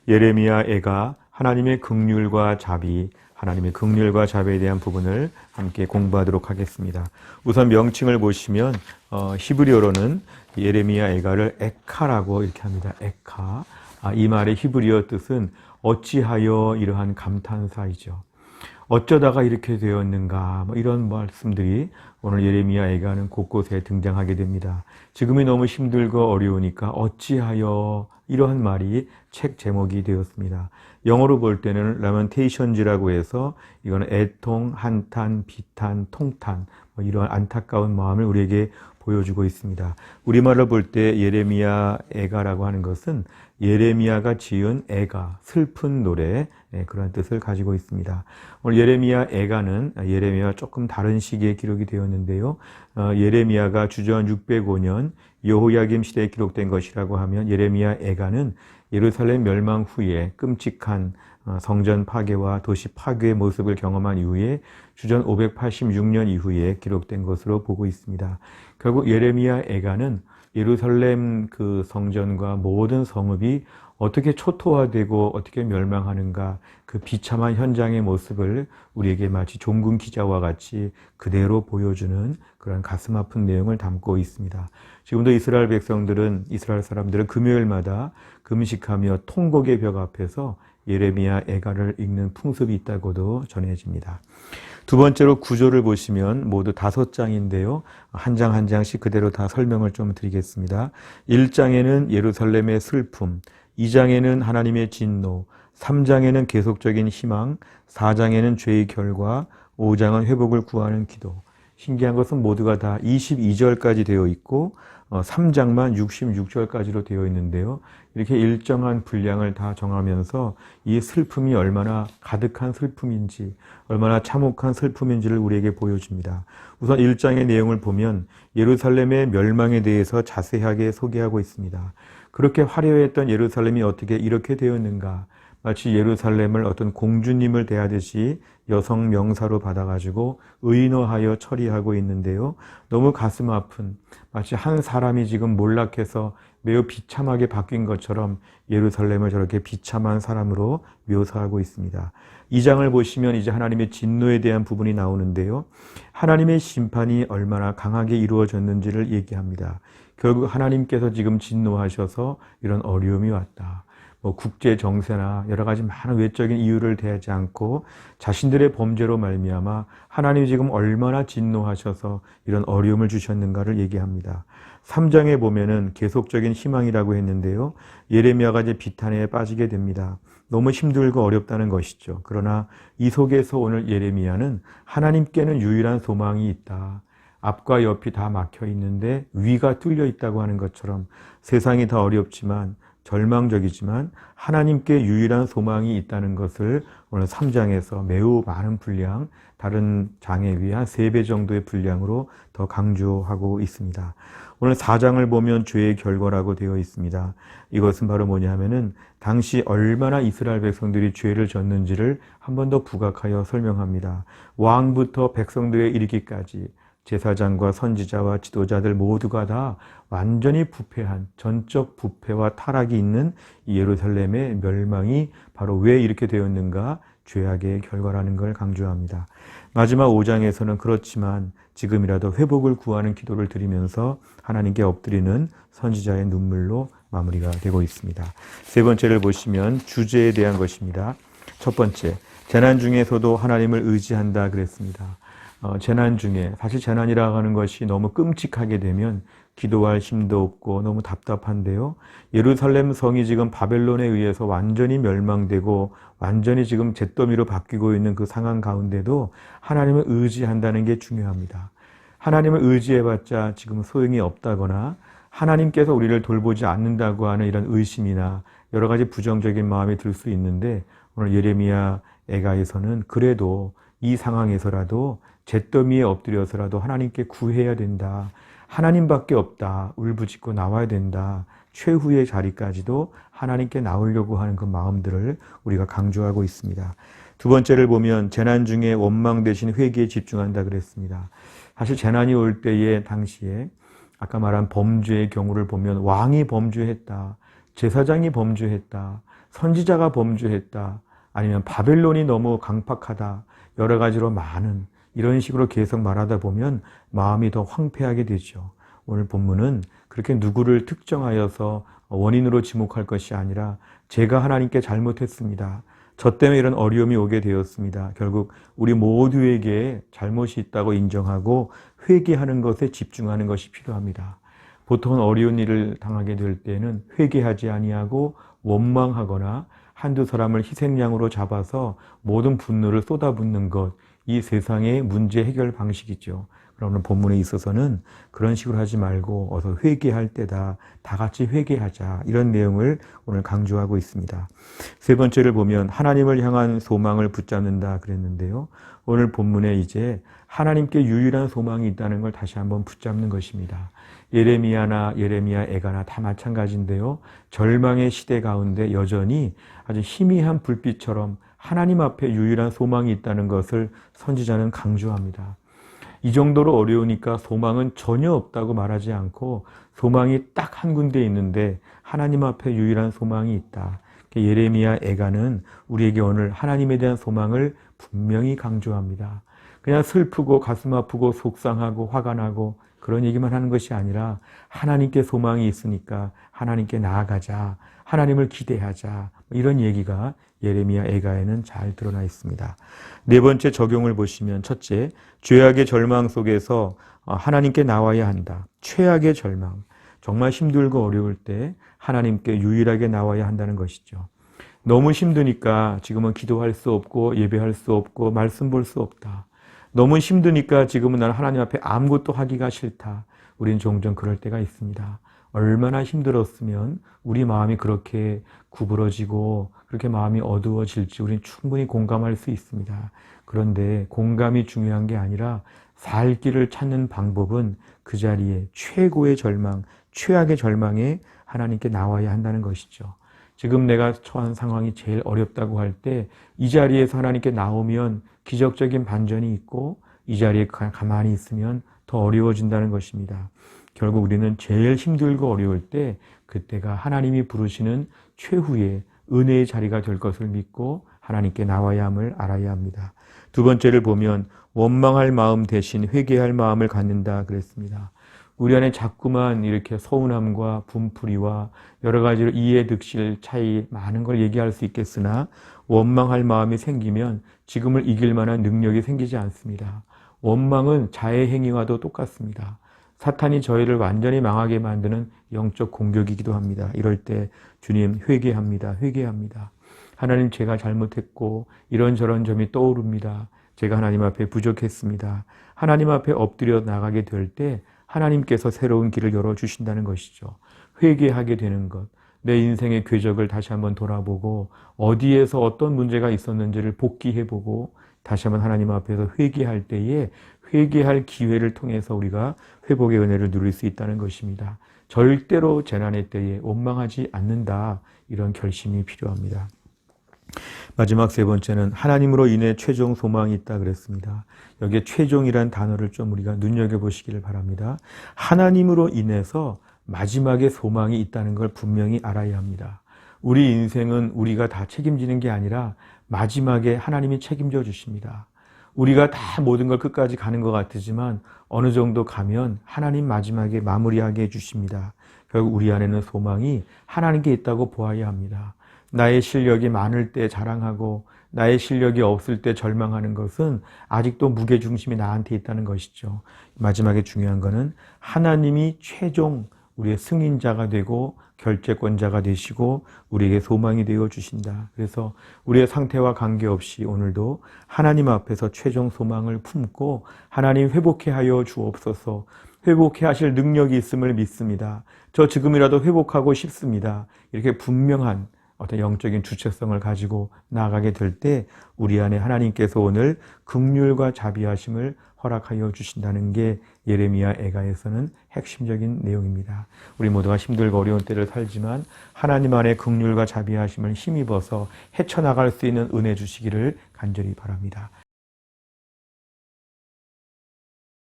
예레미야 애가 하나님의 긍휼과 자비, 하나님의 긍휼과 자비에 대한 부분을 함께 공부하도록 하겠습니다. 우선 명칭을 보시면 히브리어로는 예레미야 애가를 에카라고 이렇게 합니다. 에카. 이 말의 히브리어 뜻은 어찌하여 이러한 감탄사이죠. 어쩌다가 이렇게 되었는가, 이런 말씀들이 오늘 예레미야 애가는 곳곳에 등장하게 됩니다. 지금이 너무 힘들고 어려우니까 어찌하여 이러한 말이 책 제목이 되었습니다. 영어로 볼 때는 라멘테이션즈라고 해서 이거는 애통, 한탄, 비탄, 통탄, 이러한 안타까운 마음을 우리에게 보여주고 있습니다. 우리말로 볼 때 예레미야 애가라고 하는 것은 예레미야가 지은 애가, 슬픈 노래, 그런 뜻을 가지고 있습니다. 오늘 예레미야 애가는 예레미야와 조금 다른 시기에 기록이 되었는데요. 예레미야가 주전 605년 여호야김 시대에 기록된 것이라고 하면 예레미야 애가는 예루살렘 멸망 후에 끔찍한 성전 파괴와 도시 파괴의 모습을 경험한 이후에 주전 586년 이후에 기록된 것으로 보고 있습니다. 결국 예레미야 애가는 예루살렘 그 성전과 모든 성읍이 어떻게 초토화되고 어떻게 멸망하는가, 그 비참한 현장의 모습을 우리에게 마치 종군 기자와 같이 그대로 보여주는 그런 가슴 아픈 내용을 담고 있습니다. 지금도 이스라엘 백성들은, 이스라엘 사람들은 금요일마다 금식하며 통곡의 벽 앞에서 예레미야 애가를 읽는 풍습이 있다고도 전해집니다. 두 번째로 구조를 보시면 모두 5장인데요. 한 장 한 장씩 그대로 다 설명을 좀 드리겠습니다. 1장에는 예루살렘의 슬픔, 2장에는 하나님의 진노, 3장에는 계속적인 희망, 4장에는 죄의 결과, 5장은 회복을 구하는 기도. 신기한 것은 모두가 다 22절까지 되어 있고 3장만 66절까지로 되어 있는데요. 이렇게 일정한 분량을 다 정하면서 이 슬픔이 얼마나 가득한 슬픔인지, 얼마나 참혹한 슬픔인지를 우리에게 보여줍니다. 우선 1장의 내용을 보면 예루살렘의 멸망에 대해서 자세하게 소개하고 있습니다. 그렇게 화려했던 예루살렘이 어떻게 이렇게 되었는가? 마치 예루살렘을 어떤 공주님을 대하듯이 여성 명사로 받아가지고 의인화하여 처리하고 있는데요. 너무 가슴 아픈, 마치 한 사람이 지금 몰락해서 매우 비참하게 바뀐 것처럼 예루살렘을 저렇게 비참한 사람으로 묘사하고 있습니다. 2장을 보시면 이제 하나님의 진노에 대한 부분이 나오는데요. 하나님의 심판이 얼마나 강하게 이루어졌는지를 얘기합니다. 결국 하나님께서 지금 진노하셔서 이런 어려움이 왔다. 국제 정세나 여러 가지 많은 외적인 이유를 대하지 않고 자신들의 범죄로 말미암아 하나님이 지금 얼마나 진노하셔서 이런 어려움을 주셨는가를 얘기합니다. 3장에 보면은 계속적인 희망이라고 했는데요. 예레미야가 이제 비탄에 빠지게 됩니다. 너무 힘들고 어렵다는 것이죠. 그러나 이 속에서 오늘 예레미야는 하나님께는 유일한 소망이 있다. 앞과 옆이 다 막혀 있는데 위가 뚫려 있다고 하는 것처럼 세상이 다 어렵지만 절망적이지만 하나님께 유일한 소망이 있다는 것을 오늘 3장에서 매우 많은 분량, 다른 장에 비해 한 3배 정도의 분량으로 더 강조하고 있습니다. 오늘 4장을 보면 죄의 결과라고 되어 있습니다. 이것은 바로 뭐냐 하면은 당시 얼마나 이스라엘 백성들이 죄를 졌는지를 한 번 더 부각하여 설명합니다. 왕부터 백성들에 이르기까지 제사장과 선지자와 지도자들 모두가 다 완전히 부패한 전적 부패와 타락이 있는 이 예루살렘의 멸망이 바로 왜 이렇게 되었는가? 죄악의 결과라는 걸 강조합니다. 마지막 5장에서는 그렇지만 지금이라도 회복을 구하는 기도를 드리면서 하나님께 엎드리는 선지자의 눈물로 마무리가 되고 있습니다. 세 번째를 보시면 주제에 대한 것입니다. 첫 번째, 재난 중에서도 하나님을 의지한다 그랬습니다. 재난 중에, 사실 재난이라고 하는 것이 너무 끔찍하게 되면 기도할 힘도 없고 너무 답답한데요. 예루살렘 성이 지금 바벨론에 의해서 완전히 멸망되고 완전히 지금 잿더미로 바뀌고 있는 그 상황 가운데도 하나님을 의지한다는 게 중요합니다. 하나님을 의지해봤자 지금 소용이 없다거나 하나님께서 우리를 돌보지 않는다고 하는 이런 의심이나 여러 가지 부정적인 마음이 들 수 있는데 오늘 예레미야 애가에서는 그래도 이 상황에서라도 잿더미에 엎드려서라도 하나님께 구해야 된다. 하나님밖에 없다. 울부짖고 나와야 된다. 최후의 자리까지도 하나님께 나오려고 하는 그 마음들을 우리가 강조하고 있습니다. 두 번째를 보면 재난 중에 원망 대신 회개에 집중한다 그랬습니다. 사실 재난이 올 때에 당시에 아까 말한 범죄의 경우를 보면 왕이 범죄했다. 제사장이 범죄했다, 선지자가 범죄했다, 아니면 바벨론이 너무 강팍하다, 여러 가지로 많은 이런 식으로 계속 말하다 보면 마음이 더 황폐하게 되죠. 오늘 본문은 그렇게 누구를 특정하여서 원인으로 지목할 것이 아니라 제가 하나님께 잘못했습니다. 저 때문에 이런 어려움이 오게 되었습니다. 결국 우리 모두에게 잘못이 있다고 인정하고 회개하는 것에 집중하는 것이 필요합니다. 보통 어려운 일을 당하게 될 때는 회개하지 아니하고 원망하거나 한두 사람을 희생양으로 잡아서 모든 분노를 쏟아붓는 것, 이 세상의 문제 해결 방식이죠. 그러나 본문에 있어서는 그런 식으로 하지 말고 어서 회개할 때다, 다 같이 회개하자, 이런 내용을 오늘 강조하고 있습니다. 세 번째를 보면 하나님을 향한 소망을 붙잡는다 그랬는데요. 오늘 본문에 이제 하나님께 유일한 소망이 있다는 걸 다시 한번 붙잡는 것입니다. 예레미야 에가나 다 마찬가지인데요. 절망의 시대 가운데 여전히 아주 희미한 불빛처럼 하나님 앞에 유일한 소망이 있다는 것을 선지자는 강조합니다. 이 정도로 어려우니까 소망은 전혀 없다고 말하지 않고 소망이 딱 한 군데 있는데 하나님 앞에 유일한 소망이 있다. 예레미야 에가는 우리에게 오늘 하나님에 대한 소망을 분명히 강조합니다. 그냥 슬프고 가슴 아프고 속상하고 화가 나고 그런 얘기만 하는 것이 아니라 하나님께 소망이 있으니까 하나님께 나아가자, 하나님을 기대하자, 이런 얘기가 예레미야 에가에는 잘 드러나 있습니다. 네 번째 적용을 보시면 첫째, 죄악의 절망 속에서 하나님께 나와야 한다. 최악의 절망, 정말 힘들고 어려울 때 하나님께 유일하게 나와야 한다는 것이죠. 너무 힘드니까 지금은 기도할 수 없고 예배할 수 없고 말씀 볼 수 없다. 너무 힘드니까 지금은 나는 하나님 앞에 아무것도 하기가 싫다. 우린 종종 그럴 때가 있습니다. 얼마나 힘들었으면 우리 마음이 그렇게 구부러지고 그렇게 마음이 어두워질지 우리는 충분히 공감할 수 있습니다. 그런데 공감이 중요한 게 아니라 살 길을 찾는 방법은 그 자리에 최고의 절망, 최악의 절망에 하나님께 나와야 한다는 것이죠. 지금 내가 처한 상황이 제일 어렵다고 할 때 이 자리에서 하나님께 나오면 기적적인 반전이 있고 이 자리에 가만히 있으면 더 어려워진다는 것입니다. 결국 우리는 제일 힘들고 어려울 때 그때가 하나님이 부르시는 최후의 은혜의 자리가 될 것을 믿고 하나님께 나와야 함을 알아야 합니다. 두 번째를 보면 원망할 마음 대신 회개할 마음을 갖는다 그랬습니다. 우리 안에 자꾸만 이렇게 서운함과 분풀이와 여러 가지로 이해득실 차이 많은 걸 얘기할 수 있겠으나 원망할 마음이 생기면 지금을 이길 만한 능력이 생기지 않습니다. 원망은 자해 행위와도 똑같습니다. 사탄이 저희를 완전히 망하게 만드는 영적 공격이기도 합니다. 이럴 때 주님 회개합니다. 회개합니다. 하나님 제가 잘못했고 이런저런 점이 떠오릅니다. 제가 하나님 앞에 부족했습니다. 하나님 앞에 엎드려 나가게 될 때 하나님께서 새로운 길을 열어주신다는 것이죠. 회개하게 되는 것, 내 인생의 궤적을 다시 한번 돌아보고 어디에서 어떤 문제가 있었는지를 복기해보고 다시 한번 하나님 앞에서 회개할 때에 회개할 기회를 통해서 우리가 회복의 은혜를 누릴 수 있다는 것입니다. 절대로 재난의 때에 원망하지 않는다, 이런 결심이 필요합니다. 마지막 세 번째는 하나님으로 인해 최종 소망이 있다 그랬습니다. 여기에 최종이란 단어를 좀 우리가 눈여겨보시기를 바랍니다. 하나님으로 인해서 마지막에 소망이 있다는 걸 분명히 알아야 합니다. 우리 인생은 우리가 다 책임지는 게 아니라 마지막에 하나님이 책임져 주십니다. 우리가 다 모든 걸 끝까지 가는 것 같지만 어느 정도 가면 하나님 마지막에 마무리하게 해주십니다. 결국 우리 안에는 소망이 하나님께 있다고 보아야 합니다. 나의 실력이 많을 때 자랑하고 나의 실력이 없을 때 절망하는 것은 아직도 무게중심이 나한테 있다는 것이죠. 마지막에 중요한 것은 하나님이 최종 우리의 승인자가 되고 결재권자가 되시고 우리에게 소망이 되어 주신다. 그래서 우리의 상태와 관계없이 오늘도 하나님 앞에서 최종 소망을 품고 하나님 회복해 하여 주옵소서. 회복해 하실 능력이 있음을 믿습니다. 저 지금이라도 회복하고 싶습니다. 이렇게 분명한 어떤 영적인 주체성을 가지고 나아가게 될 때 우리 안에 하나님께서 오늘 긍휼과 자비하심을 허락하여 주신다는 게 예레미야 에가에서는 핵심적인 내용입니다. 우리 모두가 힘들고 어려운 때를 살지만 하나님 안에 긍휼과 자비하심을 힘입어서 헤쳐나갈 수 있는 은혜 주시기를 간절히 바랍니다.